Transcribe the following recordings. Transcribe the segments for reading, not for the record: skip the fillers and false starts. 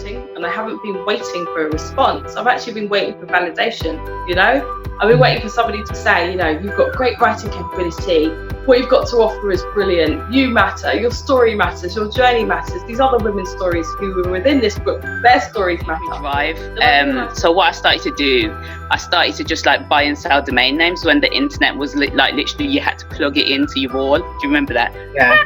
writing, and I haven't been waiting for a response. I've actually been waiting for validation, you know? I've been waiting for somebody to say, you know, you've got great writing capability, what you've got to offer is brilliant, you matter, your story matters, your journey matters, these other women's stories who were within this book, their stories matter. Drive. So what I started to do, I started to just like buy and sell domain names when the internet was like literally you had to plug it into your wall. Do you remember that? Yeah.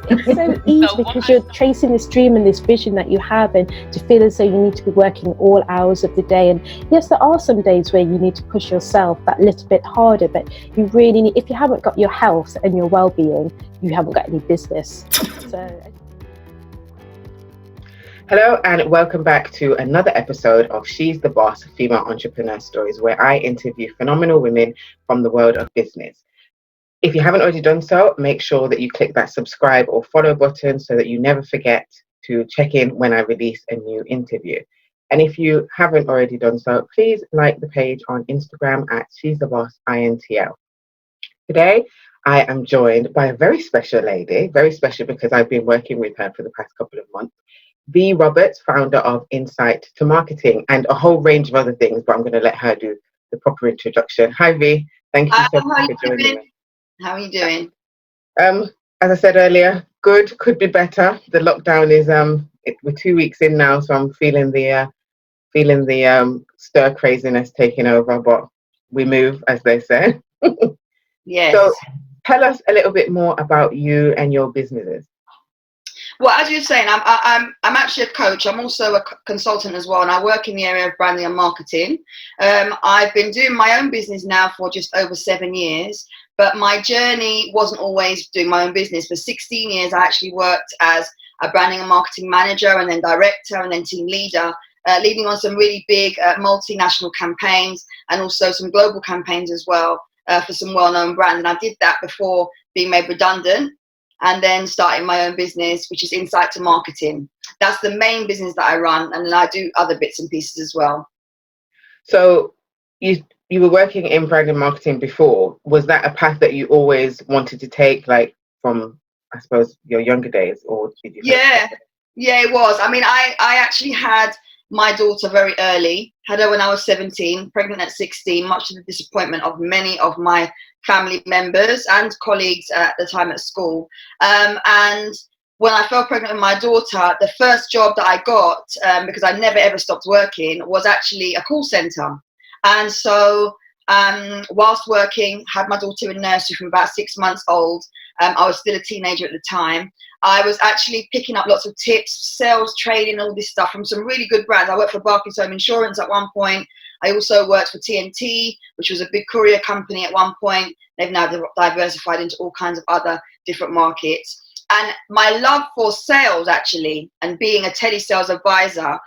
It's so easy because you're chasing this dream and this vision that you have, and to feel as though you need to be working all hours of the day. And yes, there are some days where you need to push yourself that little bit harder, but you really need, if you haven't got your health and your well-being, you haven't got any business. Hello and welcome back to another episode of She's the Boss Female Entrepreneur Stories, where I interview phenomenal women from the world of business. If you haven't already done so, make sure that you click that subscribe or follow button so that you never forget to check in when I release a new interview. And if you haven't already done so, please like the page on Instagram at She's the Boss INTL. Today, I am joined by a very special lady, very special because I've been working with her for the past couple of months. Vee Roberts, founder of Insight2Marketing and a whole range of other things, but I'm going to let her do the proper introduction. Hi, Vee. Thank you so much for joining me. How are you doing? As I said earlier, good, could be better. The lockdown is we're 2 weeks in now, so I'm feeling the stir craziness taking over, but we move, as they say. Yes. So tell us a little bit more about you and your businesses. Well, as you're saying, I'm actually a coach. I'm also a consultant as well, and I work in the area of branding and marketing. I've been doing my own business now for just over 7 years, but my journey wasn't always doing my own business. For 16 years, I actually worked as a branding and marketing manager, and then director, and then team leader, leading on some really big multinational campaigns and also some global campaigns as well for some well-known brands. And I did that before being made redundant, and then starting my own business, which is Insight2Marketing. That's the main business that I run, and then I do other bits and pieces as well. So you were working in brand and marketing before. Was that a path that you always wanted to take, like from, I suppose, your younger days, or did you? Yeah, it was. I mean, I actually had my daughter very early, had her when I was 17, pregnant at 16, much to the disappointment of many of my family members and colleagues at the time at school. And when I fell pregnant with my daughter, the first job that I got, because I never ever stopped working, was actually a call center. And so whilst working, had my daughter in nursery from about 6 months old. I was still a teenager at the time. I was actually picking up lots of tips, sales, training, all this stuff from some really good brands. I worked for Barclays Home Insurance at one point. I also worked for TNT, which was a big courier company at one point. They've now diversified into all kinds of other different markets. And my love for sales, actually, and being a telesales advisor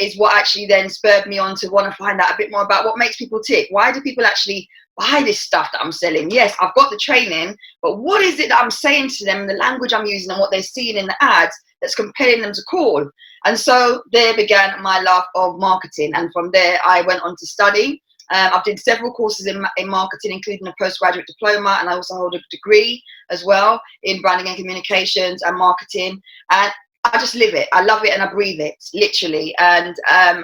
is what actually then spurred me on to want to find out a bit more about what makes people tick. Why do people actually buy this stuff that I'm selling? Yes, I've got the training, but what is it that I'm saying to them, the language I'm using and what they're seeing in the ads that's compelling them to call? And so there began my love of marketing. And from there, I went on to study. I've done several courses in marketing, including a postgraduate diploma, and I also hold a degree as well in branding and communications and marketing. And I just live it. I love it and I breathe it, literally. And I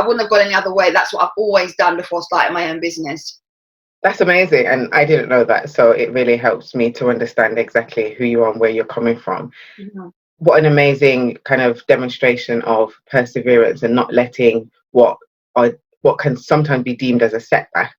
wouldn't have gone any other way. That's what I've always done before starting my own business. That's amazing, and I didn't know that, so it really helps me to understand exactly who you are and where you're coming from. Mm-hmm. What an amazing kind of demonstration of perseverance and not letting what can sometimes be deemed as a setback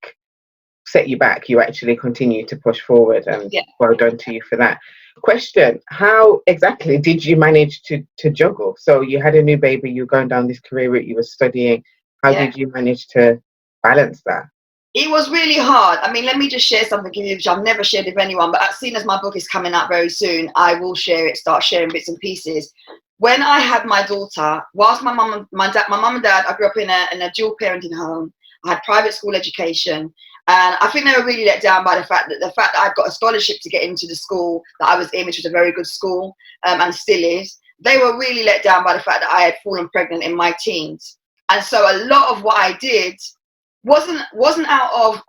set you back. You actually continue to push forward, and well done to you for that. Question: how exactly did you manage to juggle? So you had a new baby, you were going down this career route, you were studying. How did you manage to balance that? It was really hard. I mean, let me just share something with you, which I've never shared with anyone, but as soon as my book is coming out very soon, I will start sharing bits and pieces. When I had my daughter, whilst my mum and dad, I grew up in a dual parenting home. I had private school education, and I think they were really let down by the fact that I'd got a scholarship to get into the school that I was in, which was a very good school, and still is. They were really let down by the fact that I had fallen pregnant in my teens. And so a lot of what I did wasn't out of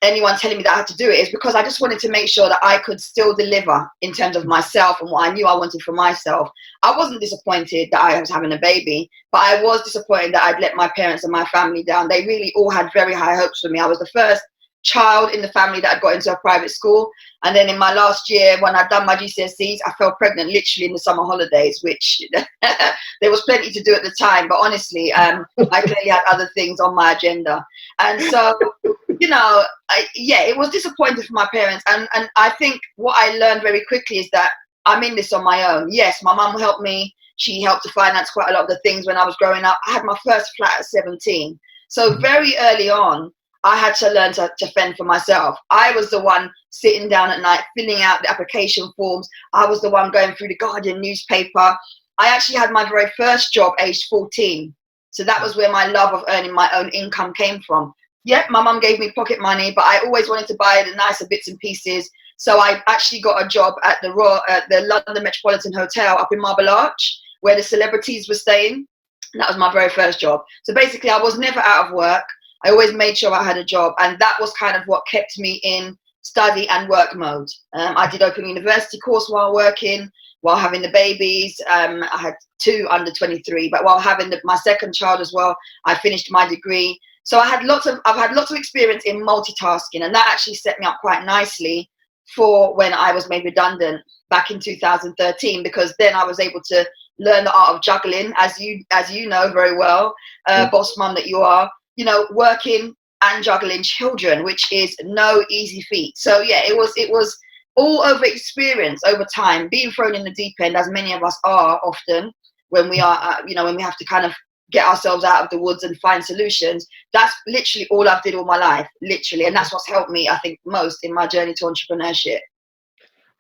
anyone telling me that I had to do it. It's because I just wanted to make sure that I could still deliver in terms of myself and what I knew I wanted for myself. I wasn't disappointed that I was having a baby, but I was disappointed that I'd let my parents and my family down. They really all had very high hopes for me. I was the first child in the family that had got into a private school, and then in my last year when I'd done my GCSEs, I fell pregnant literally in the summer holidays, which there was plenty to do at the time, but honestly I clearly had other things on my agenda. And so it was disappointing for my parents, and I think what I learned very quickly is that I'm in this on my own. Yes, my mum helped me. She helped to finance quite a lot of the things when I was growing up. I had my first flat at 17, so very early on I had to learn to fend for myself. I was the one sitting down at night, filling out the application forms. I was the one going through the Guardian newspaper. I actually had my very first job aged 14. So that was where my love of earning my own income came from. Yep, my mum gave me pocket money, but I always wanted to buy the nicer bits and pieces. So I actually got a job at the London Metropolitan Hotel up in Marble Arch, where the celebrities were staying. And that was my very first job. So basically, I was never out of work. I always made sure I had a job, and that was kind of what kept me in study and work mode. I did Open University course while working, while having the babies. I had 2 under 23, but while having my second child as well, I finished my degree. So I've had lots of experience in multitasking, and that actually set me up quite nicely for when I was made redundant back in 2013, because then I was able to learn the art of juggling, as you know very well, boss mum that you are. Working and juggling children, which is no easy feat. So yeah, it was all over experience over time, being thrown in the deep end, as many of us are often when we are, when we have to kind of get ourselves out of the woods and find solutions. That's literally all I've did all my life, literally, and that's what's helped me, I think, most in my journey to entrepreneurship.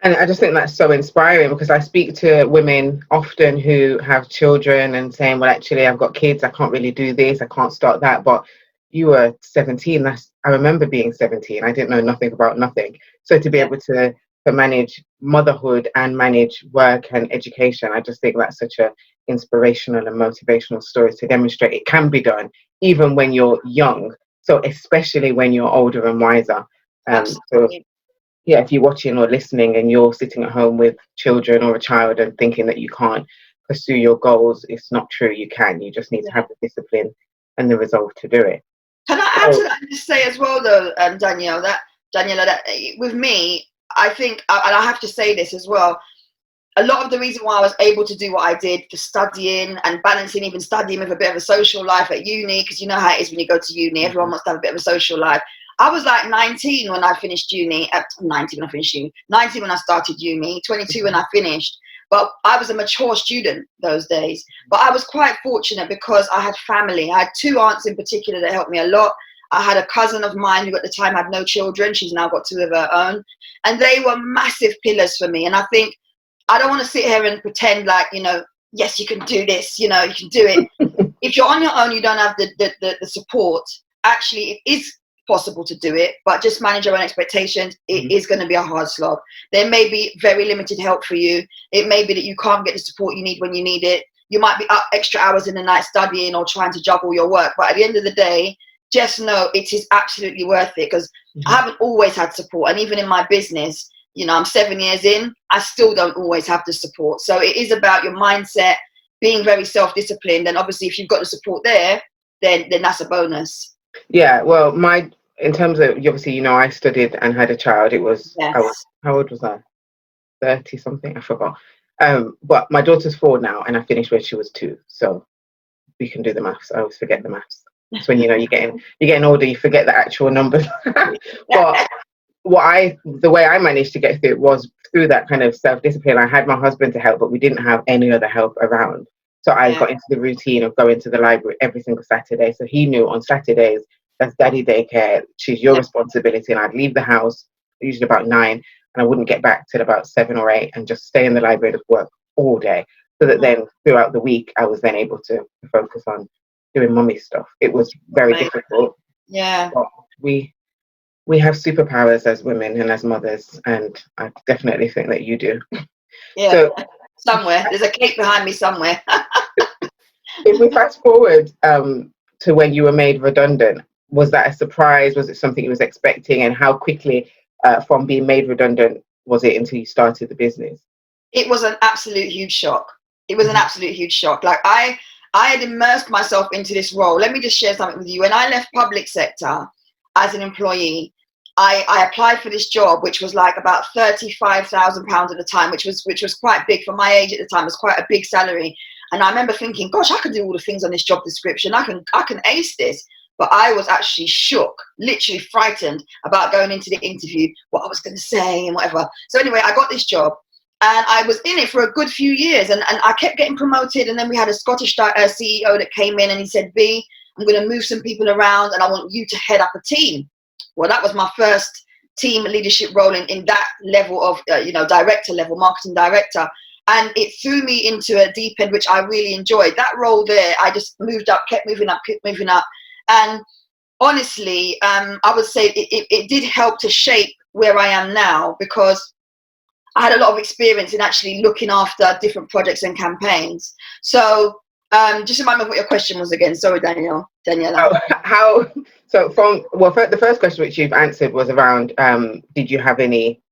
And I just think that's so inspiring, because I speak to women often who have children and saying, well, actually, I've got kids, I can't really do this, I can't start that. But you were 17. I remember being 17. I didn't know nothing about nothing. So to be able to manage motherhood and manage work and education, I just think that's such a inspirational and motivational story to demonstrate it can be done even when you're young. So especially when you're older and wiser. So yeah, if you're watching or listening and you're sitting at home with children or a child and thinking that you can't pursue your goals, it's not true. You can. You just need to have the discipline and the resolve to do it. Can I add to that and just say as well, though, Daniela, that with me, I think, and I have to say this as well, a lot of the reason why I was able to do what I did for studying and balancing even studying with a bit of a social life at uni, because you know how it is when you go to uni, everyone wants to have a bit of a social life. I was like 19 when I finished uni, 19 when I finished uni, 19 when I started uni, 22 when I finished. But I was a mature student those days. But I was quite fortunate because I had family. I had 2 aunts in particular that helped me a lot. I had a cousin of mine who at the time had no children. She's now got 2 of her own. And they were massive pillars for me. And I think I don't want to sit here and pretend like, yes, you can do this, you can do it. If you're on your own, you don't have the support. Actually, it is possible to do it, but just manage your own expectations. It is going to be a hard slog. There may be very limited help for you. It may be that you can't get the support you need when you need it. You might be up extra hours in the night studying or trying to juggle your work, but at the end of the day, just know it is absolutely worth it, because I haven't always had support. And even in my business, I'm 7 years in, I still don't always have the support. So it is about your mindset, being very self-disciplined, and obviously if you've got the support there, then that's a bonus. Yeah, well, in terms of, obviously, I studied and had a child. It was, how old was I? 30 something, I forgot. But my daughter's 4 now, and I finished when she was 2. So we can do the maths. I always forget the maths. It's when you're getting older, you forget the actual numbers. But the way I managed to get through it was through that kind of self-discipline. I had my husband to help, but we didn't have any other help around. So I got into the routine of going to the library every single Saturday. So he knew on Saturdays, that's daddy daycare, she's your responsibility. And I'd leave the house usually about 9, and I wouldn't get back till about 7 or 8, and just stay in the library and work all day. So that then throughout the week, I was then able to focus on doing mummy stuff. It was very difficult. Yeah. But we have superpowers as women and as mothers, and I definitely think that you do. Yeah. So, somewhere. There's a cake behind me somewhere. If we fast forward to when you were made redundant, was that a surprise? Was it something you was expecting? And how quickly from being made redundant was it until you started the business? It was an absolute huge shock. It was an absolute huge shock. Like I had immersed myself into this role. Let me just share something with you. When I left public sector as an employee, I applied for this job, which was like about £35,000 at the time, which was quite big for my age at the time. It was quite a big salary. And I remember thinking, gosh, I can do all the things on this job description. I can ace this. But I was actually shook, literally frightened about going into the interview, what I was going to say and whatever. So anyway, I got this job. And I was in it for a good few years, and I kept getting promoted. And then we had a Scottish CEO that came in, and he said, "Vee, I'm going to move some people around, and I want you to head up a team." Well, that was my first team leadership role in that level of, director level, marketing director. And it threw me into a deep end, which I really enjoyed. That role there, I just moved up, kept moving up. And honestly, I would say it did help to shape where I am now, because I had a lot of experience in actually looking after different projects and campaigns. So just remind me what your question was again. Sorry, Daniela. The first question which you've answered was around, did you have any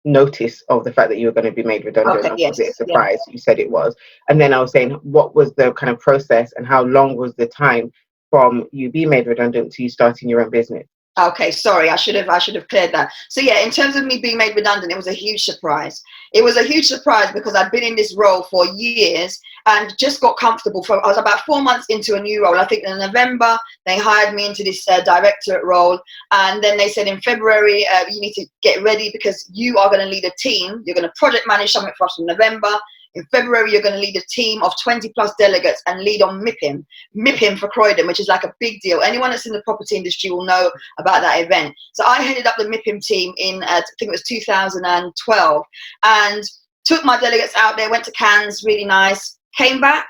notice of the fact that you were going to be made redundant? Okay, yes, was it a surprise? Yeah. You said it was. And then I was saying, what was the kind of process and how long was the time from you being made redundant to you starting your own business? Okay, sorry, I should have cleared that. So yeah, in terms of me being made redundant, it was a huge surprise. It was a huge surprise because I'd been in this role for years and just got comfortable. I was about 4 months into a new role. I think in November, they hired me into this directorate role. And then they said in February, you need to get ready because you are going to lead a team. You're going to project manage something for us in November. In February, you're going to lead a team of 20 plus delegates and lead on MIPIM for Croydon, which is like a big deal. Anyone that's in the property industry will know about that event. So I headed up the MIPIM team in, I think it was 2012, and took my delegates out there, went to Cannes, really nice, came back.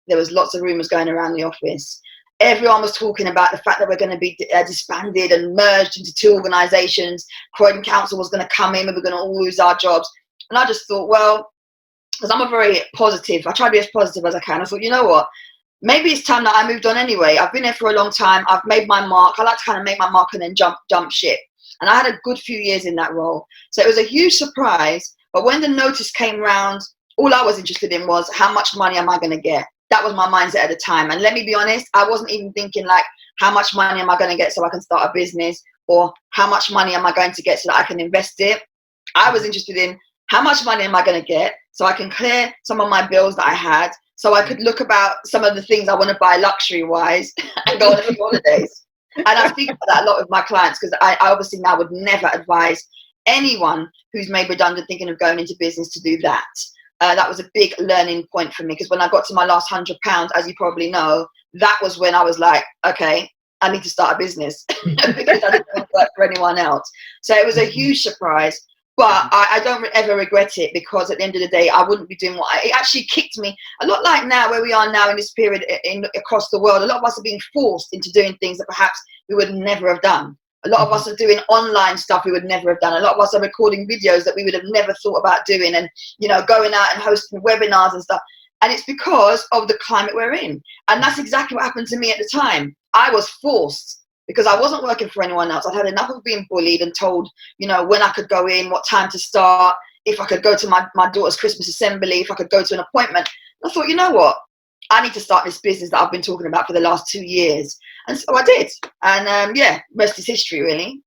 There was lots of rumors going around the office. Everyone was talking about the fact that we're going to be disbanded and merged into 2 organizations. Croydon Council was going to come in and we're going to all lose our jobs. And I just thought, well, because I'm a very positive, I try to be as positive as I can. I thought, you know what, maybe it's time that I moved on anyway. I've been here for a long time. I've made my mark. I like to kind of make my mark and then jump ship. And I had a good few years in that role. So it was a huge surprise. But when the notice came round, all I was interested in was how much money am I going to get? That was my mindset at the time. And let me be honest, I wasn't even thinking like, how much money am I going to get so I can start a business? Or how much money am I going to get so that I can invest it? I was interested in how much money am I going to get so I can clear some of my bills that I had, so I could look about some of the things I want to buy luxury-wise and go on a few holidays. And I speak about that a lot with my clients because I obviously now would never advise anyone who's made redundant thinking of going into business to do that. That was a big learning point for me because when I got to my last £100, as you probably know, that was when I was like, okay, I need to start a business because I didn't want to work for anyone else. So it was a huge surprise. But I don't ever regret it because at the end of the day, I wouldn't be doing it actually kicked me a lot like now where we are now in this period across the world. A lot of us are being forced into doing things that perhaps we would never have done. A lot of us are doing online stuff we would never have done. A lot of us are recording videos that we would have never thought about doing and, going out and hosting webinars and stuff. And it's because of the climate we're in. And that's exactly what happened to me at the time. I was forced. Because I wasn't working for anyone else. I'd had enough of being bullied and told, when I could go in, what time to start, if I could go to my daughter's Christmas assembly, if I could go to an appointment. And I thought, you know what? I need to start this business that I've been talking about for the last 2 years. And so I did. And rest is history, really.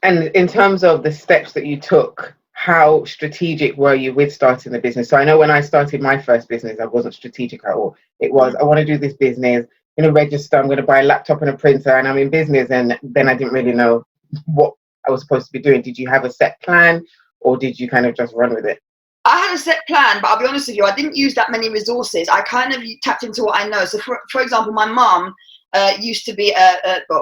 And in terms of the steps that you took, how strategic were you with starting the business? So I know when I started my first business, I wasn't strategic at all. It was, I want to do this business. I'm going to register, I'm going to buy a laptop and a printer, and I'm in business. And then I didn't really know what I was supposed to be doing. Did you have a set plan or did you kind of just run with it? I had a set plan, but I'll be honest with you, I didn't use that many resources. I kind of tapped into what I know. So for example, my mum used to be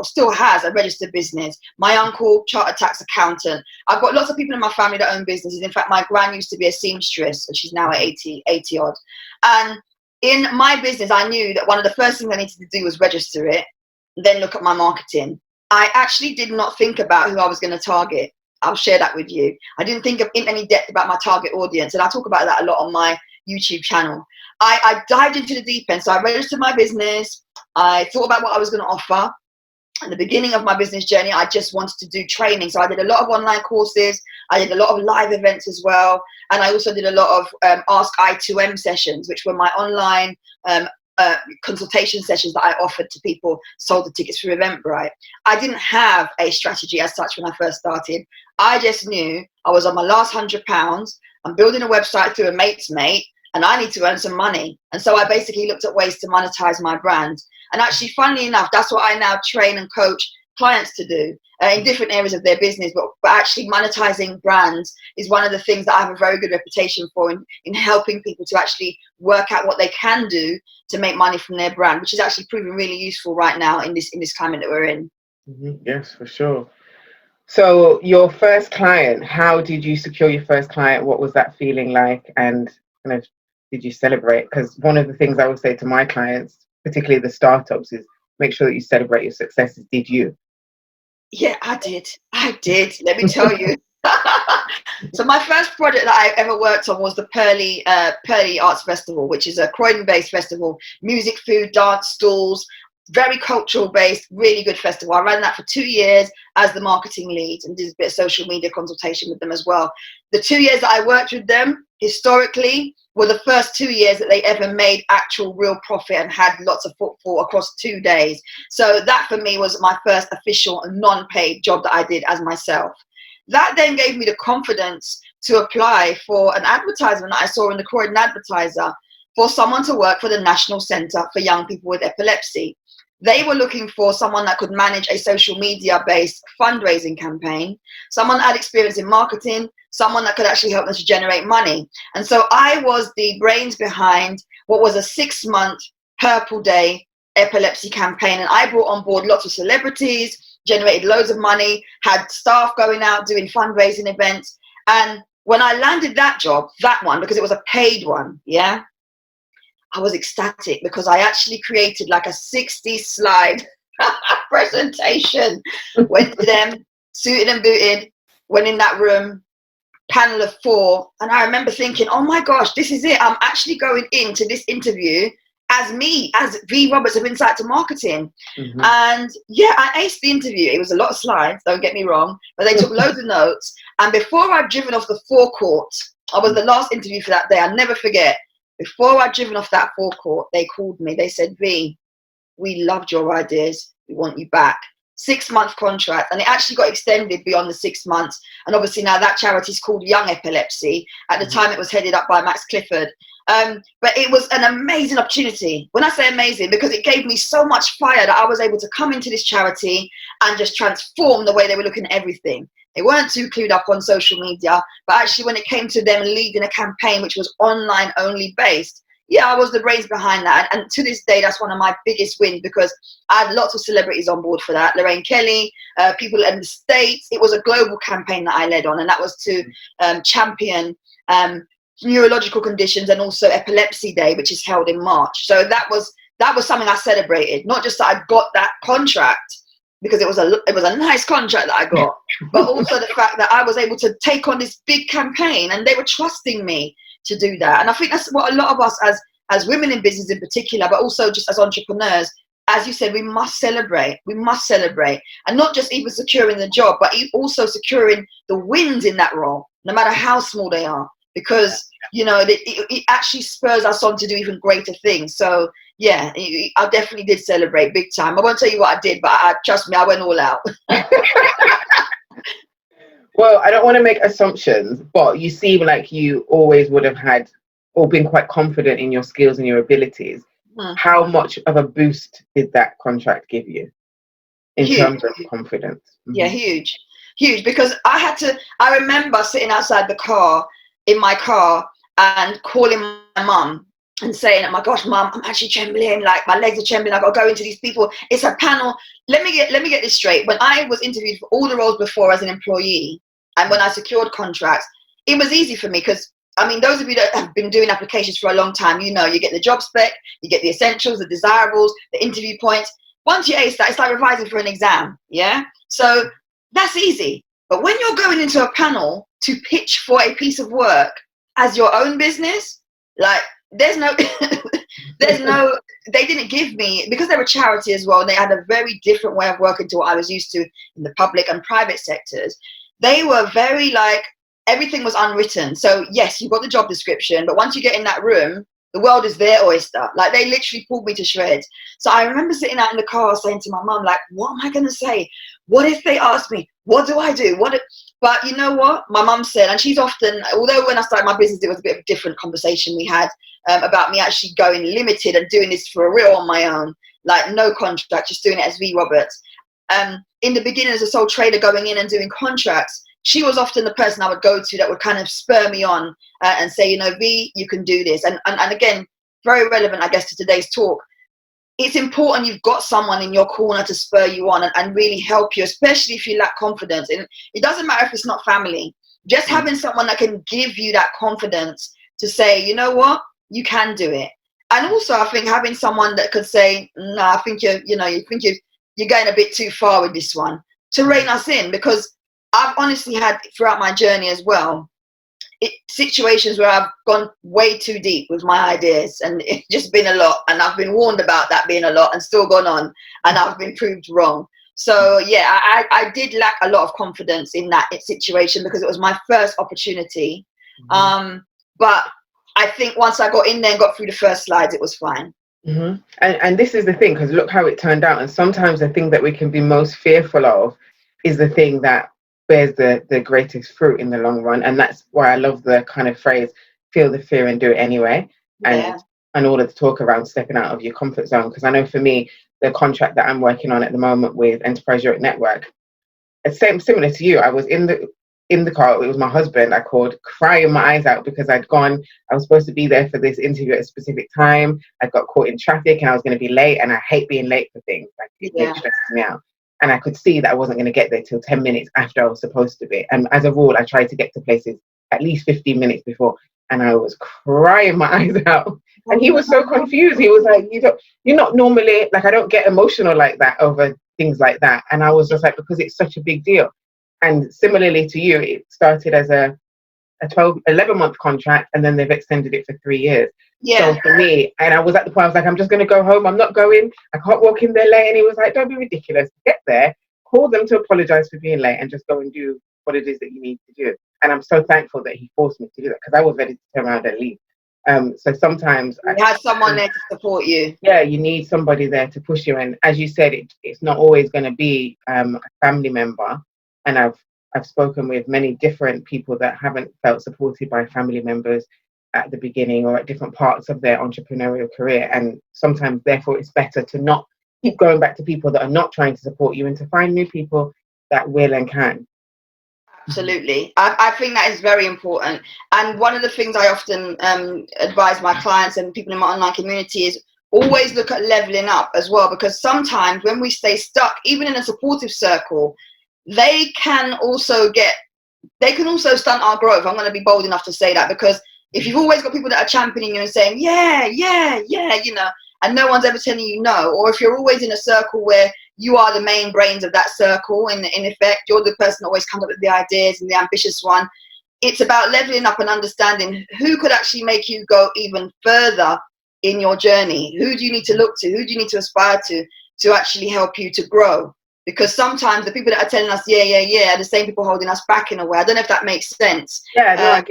still has a registered business. My uncle, chartered tax accountant. I've got lots of people in my family that own businesses. In fact, my gran used to be a seamstress and she's now at 80 odd. And in my business, I knew that one of the first things I needed to do was register it, then look at my marketing. I actually did not think about who I was going to target. I'll share that with you. I didn't think in any depth about my target audience, and I talk about that a lot on my YouTube channel. I dived into the deep end. So I registered my business. I thought about what I was going to offer. at the beginning of my business journey, I just wanted to do training. So I did a lot of online courses. I did a lot of live events as well. And I also did a lot of Ask I2M sessions, which were my online consultation sessions that I offered to people, sold the tickets through Eventbrite. I didn't have a strategy as such when I first started. I just knew I was on my last £100. I'm building a website through a mate's mate, and I need to earn some money. And so I basically looked at ways to monetize my brand. And actually, funnily enough, that's what I now train and coach clients to do in different areas of their business. But actually monetizing brands is one of the things that I have a very good reputation for in helping people to actually work out what they can do to make money from their brand, which is actually proving really useful right now in this climate that we're in. Yes, for sure. So your first client, how did you secure your first client? What was that feeling like? And kind of, did you celebrate? Because one of the things I would say to my clients, particularly the startups, is make sure that you celebrate your successes. Did you? Yeah, I did. Let me tell you. So my first project that I ever worked on was the Pearly Arts Festival, which is a Croydon-based festival, music, food, dance stalls, very cultural based, really good festival. I ran that for 2 years as the marketing lead and did a bit of social media consultation with them as well. The 2 years that I worked with them, historically, were the first 2 years that they ever made actual real profit and had lots of footfall across 2 days. So that for me was my first official non-paid job that I did as myself. That then gave me the confidence to apply for an advertisement that I saw in the Croydon Advertiser for someone to work for the National Centre for Young People with Epilepsy. They were looking for someone that could manage a social media-based fundraising campaign, someone that had experience in marketing, someone that could actually help them to generate money. And so I was the brains behind what was a 6-month Purple Day epilepsy campaign. And I brought on board lots of celebrities, generated loads of money, had staff going out doing fundraising events. And when I landed that job, that one, because it was a paid one, yeah, I was ecstatic because I actually created like a 60-slide presentation. Went to them, suited and booted, went in that room, panel of 4. And I remember thinking, oh my gosh, this is it. I'm actually going into this interview as me, as Vee Roberts of Insight2Marketing. Mm-hmm. And yeah, I aced the interview. It was a lot of slides, don't get me wrong, but they took loads of notes. And before I'd driven off the forecourt, I was the last interview for that day. I'll never forget. Before I'd driven off that forecourt, they called me. They said, Vee, we loved your ideas. We want you back. 6-month contract. And it actually got extended beyond the 6 months. And obviously now that charity is called Young Epilepsy. At the time, it was headed up by Max Clifford. But it was an amazing opportunity. When I say amazing, because it gave me so much fire that I was able to come into this charity and just transform the way they were looking at everything. They weren't too clued up on social media, but actually when it came to them leading a campaign which was online only based, yeah, I was the brains behind that. And to this day, that's one of my biggest wins because I had lots of celebrities on board for that. Lorraine Kelly, people in the States. It was a global campaign that I led on, and that was to champion neurological conditions and also Epilepsy Day, which is held in March. So that was something I celebrated, not just that I got that contract, because it was a nice contract that I got, but also the fact that I was able to take on this big campaign and they were trusting me to do that. And I think that's what a lot of us as women in business in particular, but also just as entrepreneurs, as you said, we must celebrate. We must celebrate. And not just even securing the job, but also securing the wins in that role, no matter how small they are, because, you know, it actually spurs us on to do even greater things. So yeah, I definitely did celebrate big time. I won't tell you what I did, but trust me, I went all out. Well, I don't want to make assumptions, but you seem like you always would have had or been quite confident in your skills and your abilities. How much of a boost did that contract give you in terms of confidence? Yeah, huge, because I remember sitting outside in my car and calling my mum and saying, oh my gosh, Mum, I'm actually trembling, like my legs are trembling, I've got to go into these people, it's a panel. Let me get this straight. When I was interviewed for all the roles before as an employee, and when I secured contracts, it was easy for me because, I mean, those of you that have been doing applications for a long time, you know, you get the job spec, you get the essentials, the desirables, the interview points. Once you ace that, it's like revising for an exam, yeah? So that's easy. But when you're going into a panel to pitch for a piece of work as your own business, like, there's no they didn't give me, because they were charity as well, and they had a very different way of working to what I was used to in the public and private sectors. They were very like, everything was unwritten. So yes, you got the job description, but once you get in that room, the world is their oyster. Like, they literally pulled me to shreds. So I remember sitting out in the car saying to my mum, like, what am I going to say? What if they ask me? What do I do? But you know what? My mum said, and she's often, although when I started my business, it was a bit of a different conversation we had about me actually going limited and doing this for real on my own, like no contract, just doing it as Vee Roberts. In the beginning, as a sole trader going in and doing contracts, she was often the person I would go to that would kind of spur me on and say, you know, V, you can do this. And again, very relevant, I guess, to today's talk. It's important you've got someone in your corner to spur you on and really help you, especially if you lack confidence. And it doesn't matter if it's not family. Just having someone that can give you that confidence to say, you know what, you can do it. And also, I think having someone that could say, no, I think you're going a bit too far with this one, to rein us in, because I've honestly had throughout my journey as well, situations where I've gone way too deep with my ideas, and it's just been a lot, and I've been warned about that being a lot and still gone on, and I've been proved wrong. So yeah, I did lack a lot of confidence in that situation because it was my first opportunity. But I think once I got in there and got through the first slides, it was fine. And this is the thing, because look how it turned out. And sometimes the thing that we can be most fearful of is the thing that bears the greatest fruit in the long run. And that's why I love the kind of phrase, feel the fear and do it anyway. And all of the talk around stepping out of your comfort zone. Because I know for me, the contract that I'm working on at the moment with Enterprise Europe Network, it's similar to you. I was in the car. It was my husband. I called, crying my eyes out because I was supposed to be there for this interview at a specific time. I got caught in traffic and I was going to be late, and I hate being late for things. Like, it stresses me out. And I could see that I wasn't going to get there till 10 minutes after I was supposed to be. And as a rule, I try to get to places at least 15 minutes before. And I was crying my eyes out. And he was so confused. He was like, you're not normally, like, I don't get emotional like that over things like that. And I was just like, because it's such a big deal. And similarly to you, it started as a 11-month contract, and then they've extended it for 3 years. So for me, and I was at the point, I was like, I'm just going to go home. I'm not going. I can't walk in there late. And he was like, don't be ridiculous. Get there, call them to apologize for being late, and just go and do what it is that you need to do. And I'm so thankful that he forced me to do that, because I was ready to turn around and leave. So sometimes you had someone there to support you. Yeah, you need somebody there to push you. And as you said, it's not always going to be a family member. And I've spoken with many different people that haven't felt supported by family members at the beginning or at different parts of their entrepreneurial career. And sometimes, therefore, it's better to not keep going back to people that are not trying to support you, and to find new people that will and can. Absolutely. I think that is very important. And one of the things I often advise my clients and people in my online community is always look at leveling up as well, because sometimes when we stay stuck, even in a supportive circle, they can also stunt our growth. I'm going to be bold enough to say that, because if you've always got people that are championing you and saying, yeah, you know, and no one's ever telling you no, or if you're always in a circle where you are the main brains of that circle, in effect, you're the person that always comes up with the ideas and the ambitious one, it's about leveling up and understanding who could actually make you go even further in your journey. Who do you need to look to? Who do you need to aspire to actually help you to grow? Because sometimes the people that are telling us, yeah, are the same people holding us back in a way. I don't know if that makes sense. Yeah, no, I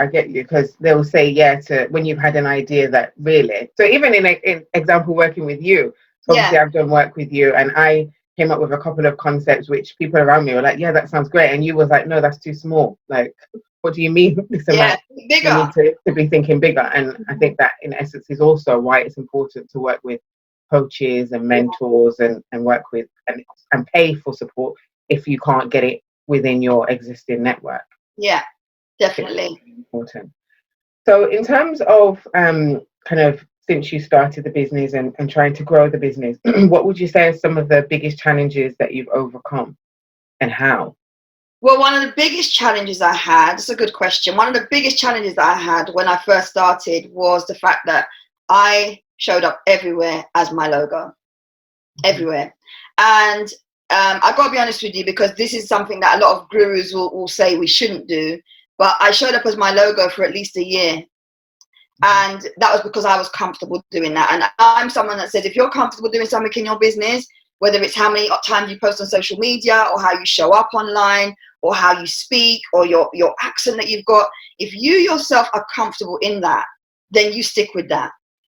get you, because they'll say yeah to when you've had an idea that really. So even in example, working with you, obviously I've done work with you, and I came up with a couple of concepts which people around me were like, yeah, that sounds great. And you was like, no, that's too small. Like, what do you mean this amount? Bigger. You need to be thinking bigger. And I think that in essence is also why it's important to work with coaches and mentors and work with and pay for support if you can't get it within your existing network. Yeah, definitely. It's important. So in terms of kind of since you started the business and trying to grow the business, what would you say are some of the biggest challenges that you've overcome, and how? Well, one of the biggest challenges I had, it's a good question. One of the biggest challenges that I had when I first started was the fact that I showed up everywhere as my logo, everywhere. And I got to be honest with you, because this is something that a lot of gurus will say we shouldn't do, but I showed up as my logo for at least a year. And that was because I was comfortable doing that. And I'm someone that says, if you're comfortable doing something in your business, whether it's how many times you post on social media, or how you show up online, or how you speak, or your accent that you've got, if you yourself are comfortable in that, then you stick with that.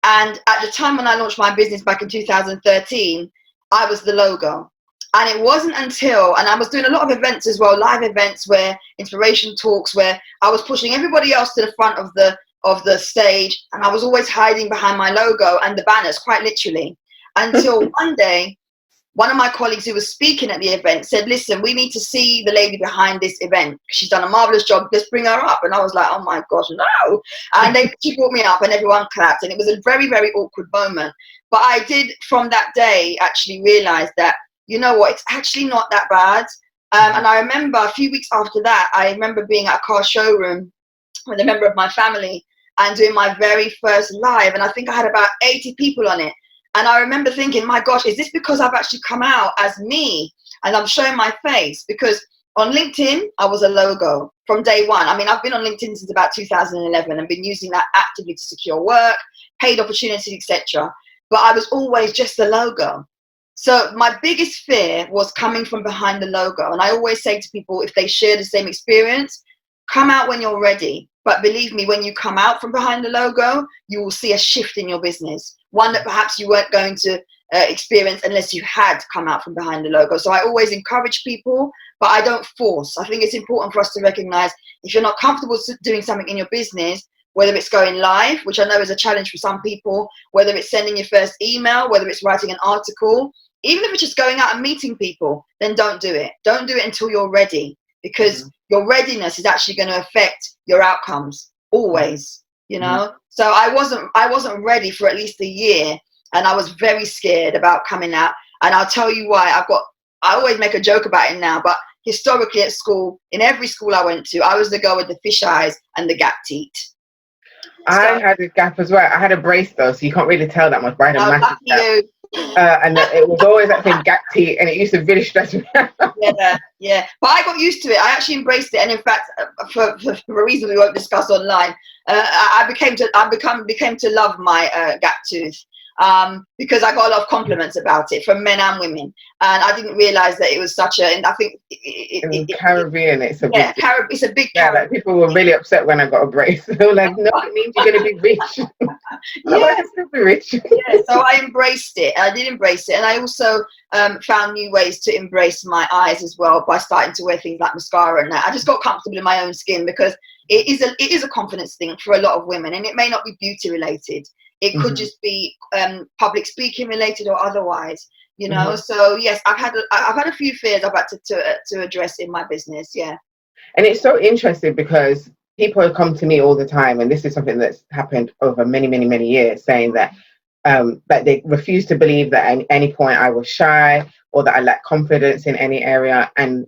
And at the time when I launched my business back in 2013, I was the logo. And it wasn't until, and I was doing a lot of events as well, live events, where inspiration talks, where I was pushing everybody else to the front of the stage, and I was always hiding behind my logo and the banners, quite literally, until one day one of my colleagues who was speaking at the event said, listen, we need to see the lady behind this event. She's done a marvelous job. Let's bring her up. And I was like, oh my gosh, no. And she brought me up and everyone clapped. And it was a very, very awkward moment. But I did, from that day, actually realize that, you know what, it's actually not that bad. And I remember a few weeks after that, I remember being at a car showroom with a member of my family and doing my very first live. And I think I had about 80 people on it. And I remember thinking, my gosh, is this because I've actually come out as me and I'm showing my face? Because on LinkedIn, I was a logo from day one. I mean, I've been on LinkedIn since about 2011 and been using that actively to secure work, paid opportunities, etc. But I was always just the logo. So my biggest fear was coming from behind the logo. And I always say to people, if they share the same experience, come out when you're ready. But believe me, when you come out from behind the logo, you will see a shift in your business. One that perhaps you weren't going to experience unless you had come out from behind the logo. So I always encourage people, but I don't force. I think it's important for us to recognize if you're not comfortable doing something in your business, whether it's going live, which I know is a challenge for some people, whether it's sending your first email, whether it's writing an article, even if it's just going out and meeting people, then don't do it. Don't do it until you're ready, because your readiness is actually going to affect your outcomes always, you know? So I wasn't ready for at least a year, and I was very scared about coming out. And I'll tell you why. I always make a joke about it now, but historically at school, in every school I went to, I was the girl with the fish eyes and the gap teeth. I had a gap as well. I had a brace though, so you can't really tell that much, but I had a massive gap. And it was always that thing, gap teeth, and it used to really stress me out. Yeah. But I got used to it. I actually embraced it, and in fact, for a reason we won't discuss online, I became to love my gap tooth. Because I got a lot of compliments about it from men and women, and I didn't realize that it was such a. And I think in Caribbean, it's a big. It's a big. Yeah, like people were really upset when I got a brace. They were like, "No, it means you're going to be rich." I can still be rich. Yeah, so I embraced it. I did embrace it, and I also found new ways to embrace my eyes as well by starting to wear things like mascara and that. I just got comfortable in my own skin, because it is a confidence thing for a lot of women, and it may not be beauty related. It could just be public speaking related or otherwise, you know. So yes, I've had a few fears I've had to address in my business. Yeah. And it's so interesting because people have come to me all the time, and this is something that's happened over many, many, many years, saying that they refuse to believe that at any point I was shy or that I lacked confidence in any area. And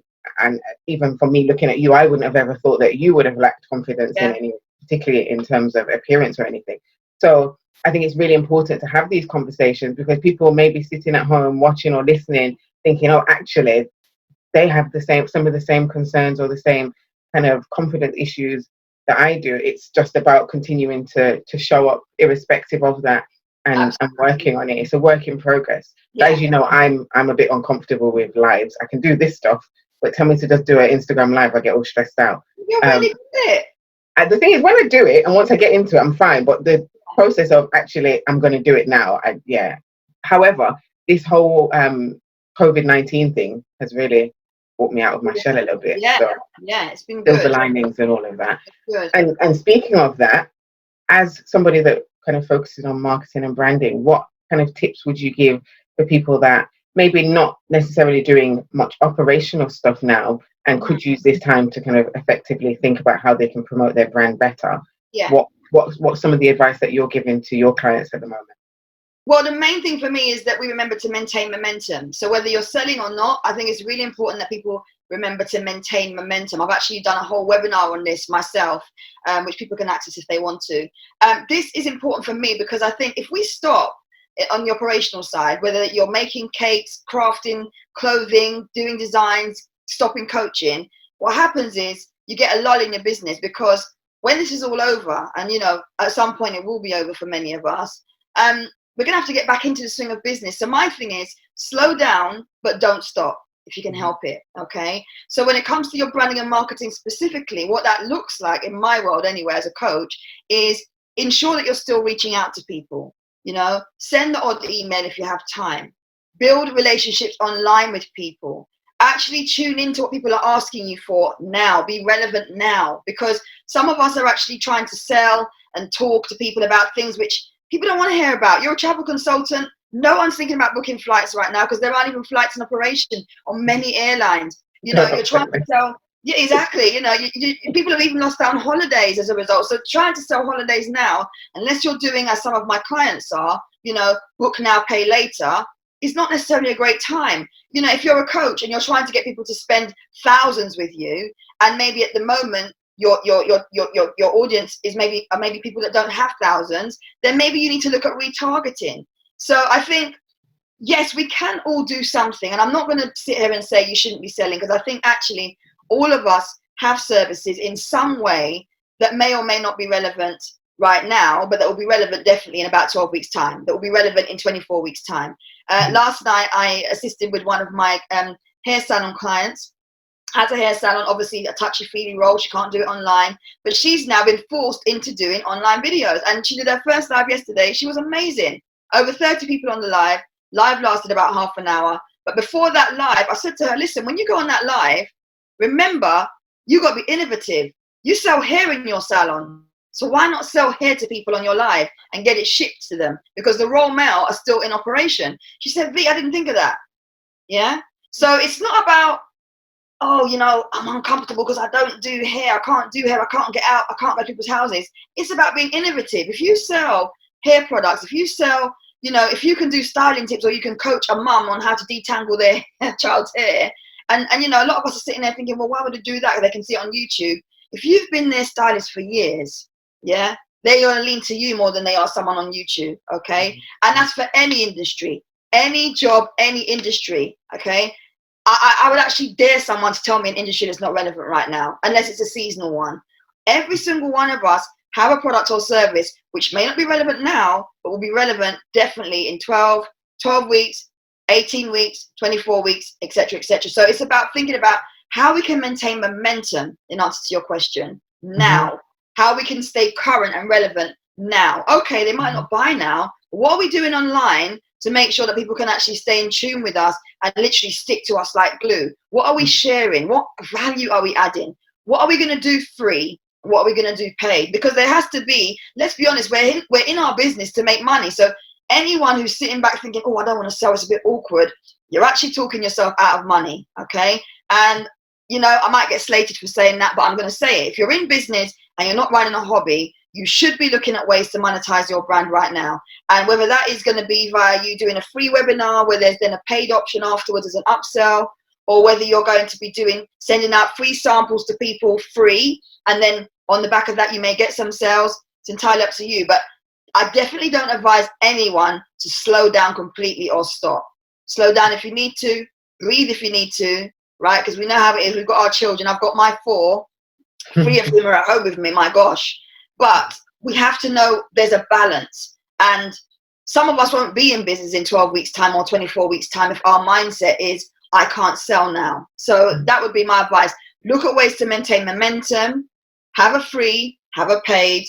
even for me looking at you, I wouldn't have ever thought that you would have lacked confidence in any, particularly in terms of appearance or anything. So I think it's really important to have these conversations, because people may be sitting at home watching or listening thinking, oh, actually, they have some of the same concerns or the same kind of confidence issues that I do. It's just about continuing to show up irrespective of that and working on it. It's a work in progress. Yeah. As you know, I'm a bit uncomfortable with lives. I can do this stuff, but tell me to just do an Instagram live, I get all stressed out. You're really good at it. And the thing is, when I do it and once I get into it, I'm fine. But the process of actually, I'm going to do it now. However, this whole COVID-19 thing has really brought me out of my shell a little bit. It's been good. Silver linings and all of that. Good. And speaking of that, as somebody that kind of focuses on marketing and branding, what kind of tips would you give for people that maybe not necessarily doing much operational stuff now and could use this time to kind of effectively think about how they can promote their brand better? Yeah. What's some of the advice that you're giving to your clients at the moment? Well, the main thing for me is that we remember to maintain momentum. So whether you're selling or not, I think it's really important that people remember to maintain momentum. I've actually done a whole webinar on this myself, which people can access if they want to. This is important for me because I think if we stop on the operational side, whether you're making cakes, crafting, clothing, doing designs, stopping coaching, what happens is you get a lull in your business because when this is all over, and at some point it will be over for many of us, we're going to have to get back into the swing of business. So my thing is, slow down, but don't stop if you can help it. Okay. So when it comes to your branding and marketing specifically, what that looks like in my world anyway, as a coach, is ensure that you're still reaching out to people. Send the odd email if you have time. Build relationships online with people. Actually tune into what people are asking you for now. Be relevant now, because some of us are actually trying to sell and talk to people about things which people don't want to hear about. You're a travel consultant. No one's thinking about booking flights right now because there aren't even flights in operation on many airlines. You're trying to sell. Yeah, exactly. People have even lost out on holidays as a result. So trying to sell holidays now, unless you're doing as some of my clients are, book now, pay later, is not necessarily a great time. If you're a coach and you're trying to get people to spend thousands with you, and maybe at the moment your audience is maybe people that don't have thousands, then maybe you need to look at retargeting. So I think, yes, we can all do something, and I'm not going to sit here and say you shouldn't be selling, because I think actually all of us have services in some way that may or may not be relevant right now, but that will be relevant definitely in about 12 weeks time, that will be relevant in 24 weeks time. Last night I assisted with one of my hair salon clients. Has a hair salon, obviously a touchy-feely role, she can't do it online, but she's now been forced into doing online videos, and she did her first live yesterday. She was amazing. Over 30 people on the live lasted about half an hour, but before that live I said to her, listen, when you go on that live, remember, you got to be innovative. You sell hair in your salon, so why not sell hair to people on your live and get it shipped to them, because the raw mail are still in operation. She said, V, I didn't think of that. Yeah. So it's not about, I'm uncomfortable because I don't do hair. I can't do hair. I can't get out. I can't go to people's houses. It's about being innovative. If you sell hair products, if you sell, if you can do styling tips, or you can coach a mum on how to detangle their child's hair, and a lot of us are sitting there thinking, well, why would I do that? They can see it on YouTube. If you've been their stylist for years, yeah, they're going to lean to you more than they are someone on YouTube, okay? And that's for any industry, any job, any industry, okay? I would actually dare someone to tell me an industry that's not relevant right now, unless it's a seasonal one. Every single one of us have a product or service which may not be relevant now, but will be relevant definitely in 12 weeks, 18 weeks, 24 weeks, etc., etc. So it's about thinking about how we can maintain momentum, in answer to your question, now. How we can stay current and relevant now. Okay, they might not buy now, but what are we doing online to make sure that people can actually stay in tune with us and literally stick to us like glue? What are we sharing? What value are we adding? What are we going to do free? What are we going to do paid? Because there has to be, let's be honest, we're in our business to make money. So anyone who's sitting back thinking, oh, I don't want to sell, it's a bit awkward, you're actually talking yourself out of money, okay? And, I might get slated for saying that, but I'm going to say it. If you're in business and you're not running a hobby, you should be looking at ways to monetize your brand right now. And whether that is going to be via you doing a free webinar where there's then a paid option afterwards as an upsell, or whether you're going to be sending out free samples to people free, and then on the back of that you may get some sales, it's entirely up to you. But I definitely don't advise anyone to slow down completely or stop. Slow down if you need to, breathe if you need to, right? Because we know how it is. We've got our children. I've got my 4. 3 of them are at home with me, my gosh. But we have to know there's a balance. And some of us won't be in business in 12 weeks time or 24 weeks time if our mindset is, I can't sell now. So that would be my advice. Look at ways to maintain momentum, have a free, have a paid,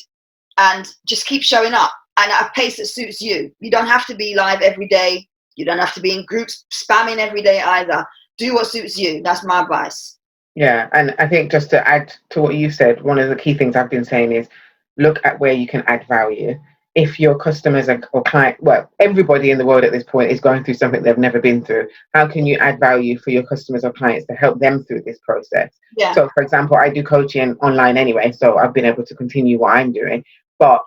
and just keep showing up and at a pace that suits you. You don't have to be live every day. You don't have to be in groups spamming every day either. Do what suits you. That's my advice. Yeah, and I think just to add to what you said, one of the key things I've been saying is look at where you can add value. If your customers or client, well, everybody in the world at this point is going through something they've never been through. How can you add value for your customers or clients to help them through this process? Yeah. So, for example, I do coaching online anyway, so I've been able to continue what I'm doing. But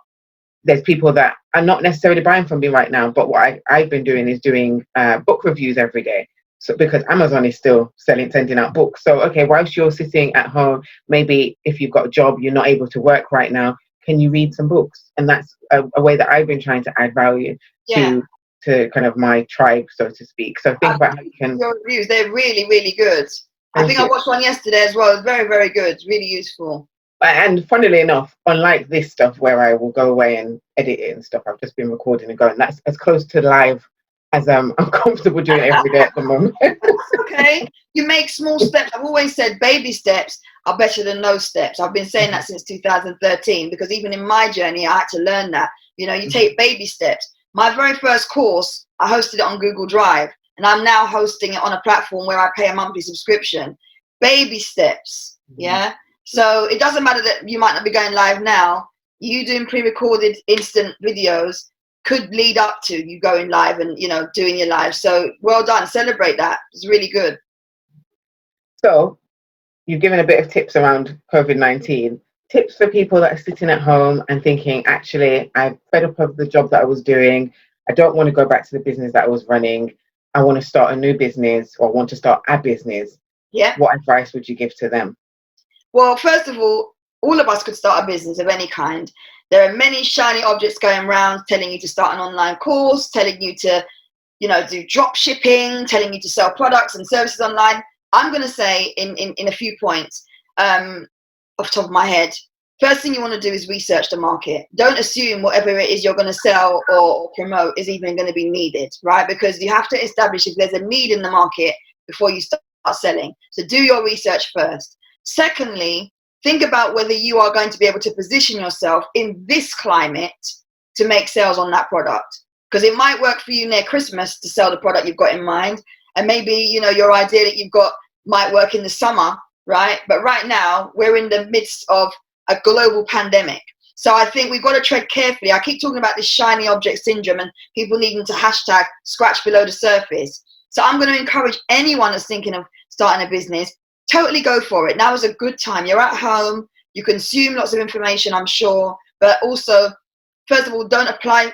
there's people that are not necessarily buying from me right now. But what I've been doing is doing book reviews every day. So because Amazon is still sending out books. So, okay, whilst you're sitting at home, maybe if you've got a job, you're not able to work right now, can you read some books? And that's a way that I've been trying to add value to kind of my tribe, so to speak. So think about how you can... Your reviews, they're really, really good. I think I watched one yesterday as well. It's very, very good. Really useful. And funnily enough, unlike this stuff where I will go away and edit it and stuff, I've just been recording and going. That's as close to live as I'm comfortable doing every day at the moment. Okay, you make small steps. I've always said baby steps are better than no steps. I've been saying that since 2013, because even in my journey, I had to learn that. You know, you take baby steps. My very first course, I hosted it on Google Drive, and I'm now hosting it on a platform where I pay a monthly subscription. Baby steps, yeah? So it doesn't matter that you might not be going live now. You doing pre-recorded instant videos could lead up to you going live and, you know, doing your live. So well done. Celebrate that. It's really good. So you've given a bit of tips around COVID-19. Tips for people that are sitting at home and thinking, actually, I'm fed up of the job that I was doing. I don't want to go back to the business that I was running. I want to start a new business, or want to start a business. Yeah. What advice would you give to them? Well, first of all of us could start a business of any kind. There are many shiny objects going around telling you to start an online course, telling you to, you know, do drop shipping, telling you to sell products and services online. I'm going to say in a few points off the top of my head. First thing you want to do is research the market. Don't assume whatever it is you're going to sell or promote is even going to be needed, right? Because you have to establish if there's a need in the market before you start selling. So do your research first. Secondly, think about whether you are going to be able to position yourself in this climate to make sales on that product. Because it might work for you near Christmas to sell the product you've got in mind. And maybe, you know, your idea that you've got might work in the summer, right? But right now, we're in the midst of a global pandemic. So I think we've got to tread carefully. I keep talking about this shiny object syndrome and people needing to hashtag scratch below the surface. So I'm going to encourage anyone that's thinking of starting a business, totally go for it. Now is a good time. You're at home. You consume lots of information, I'm sure. But also, first of all, don't apply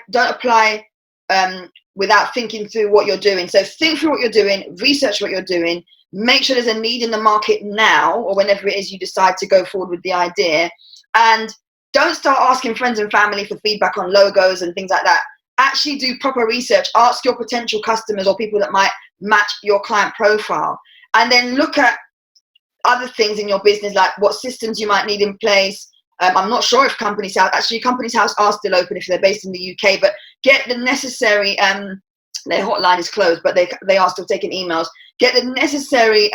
without thinking through what you're doing. So think through what you're doing, research what you're doing, make sure there's a need in the market now or whenever it is you decide to go forward with the idea. And don't start asking friends and family for feedback on logos and things like that. Actually do proper research. Ask your potential customers or people that might match your client profile. And then look at other things in your business, like what systems you might need in place. I'm not sure if Companies House are still open if they're based in the UK, but get the necessary, their hotline is closed, but they are still taking emails. Get the necessary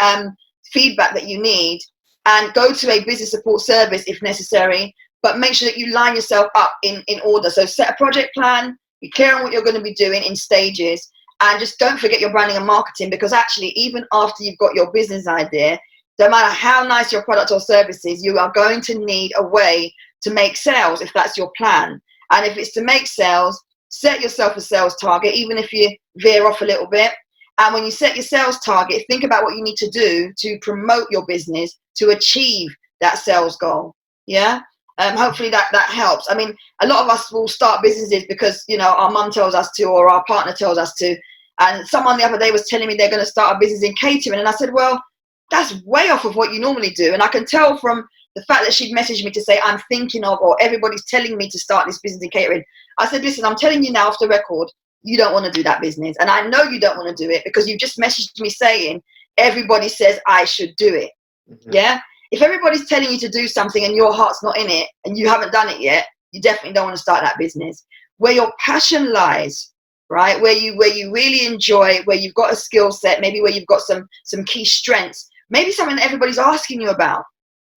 feedback that you need and go to a business support service if necessary, but make sure that you line yourself up in order. So set a project plan, be clear on what you're going to be doing in stages, and just don't forget your branding and marketing, because actually even after you've got your business idea, no matter how nice your product or service is, you are going to need a way to make sales if that's your plan. And if it's to make sales, set yourself a sales target, even if you veer off a little bit. And when you set your sales target, think about what you need to do to promote your business to achieve that sales goal. Yeah. Hopefully that helps. I mean, a lot of us will start businesses because, you know, our mum tells us to or our partner tells us to. And someone the other day was telling me they're going to start a business in catering. And I said, well, that's way off of what you normally do. And I can tell from the fact that she'd messaged me to say, I'm thinking of, or everybody's telling me to start this business in catering. I said, listen, I'm telling you now off the record, you don't want to do that business. And I know you don't want to do it because you've just messaged me saying, everybody says I should do it. Mm-hmm. Yeah. If everybody's telling you to do something and your heart's not in it and you haven't done it yet, you definitely don't want to start that business. Where your passion lies, right? Where you really enjoy, where you've got a skill set, maybe where you've got some key strengths, maybe something that everybody's asking you about.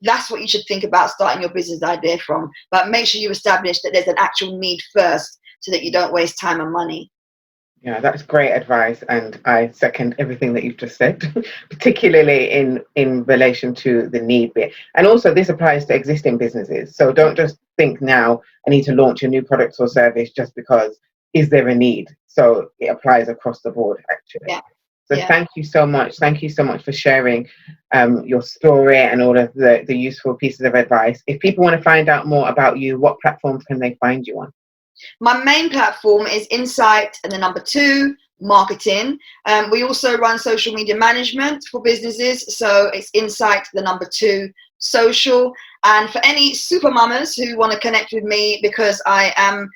That's what you should think about starting your business idea from. But make sure you establish that there's an actual need first so that you don't waste time and money. Yeah, that's great advice. And I second everything that you've just said, particularly in relation to the need bit. And also this applies to existing businesses. So don't just think now I need to launch a new product or service just because is there a need? So it applies across the board, actually. Yeah. So thank you so much. Thank you so much for sharing your story and all of the useful pieces of advice. If people want to find out more about you, what platforms can they find you on? My main platform is Insight2Marketing. We also run social media management for businesses. So it's Insight2 social. And for any super mamas who want to connect with me, because I am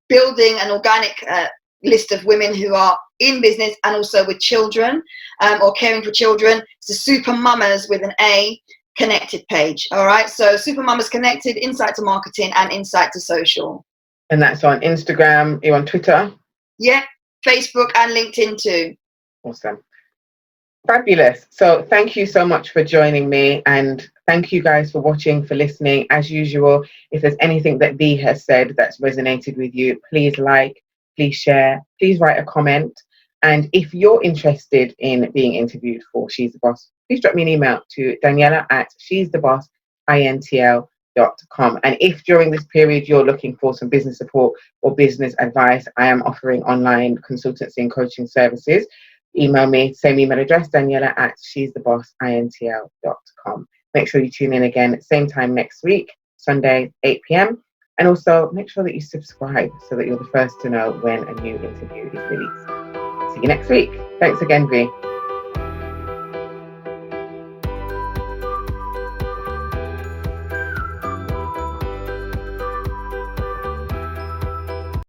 building an organic list of women who are in business and also with children or caring for children. So super mamas with an A connected page. All right. So Super Mamas Connected, Insight2Marketing, and Insight2Social. And that's on Instagram. You're on Twitter? Yeah. Facebook and LinkedIn too. Awesome. Fabulous. So thank you so much for joining me, and thank you guys for watching, for listening. As usual, if there's anything that Vee has said that's resonated with you, please like, please share, please write a comment. And if you're interested in being interviewed for She's the Boss, please drop me an email to Daniela@she'sthebossintl.com. And if during this period you're looking for some business support or business advice, I am offering online consultancy and coaching services. Email me, same email address, Daniela@she'sthebossintl.com. Make sure you tune in again, same time next week, Sunday, 8 p.m. And also make sure that you subscribe so that you're the first to know when a new interview is released. See you next week. Thanks again, Vee.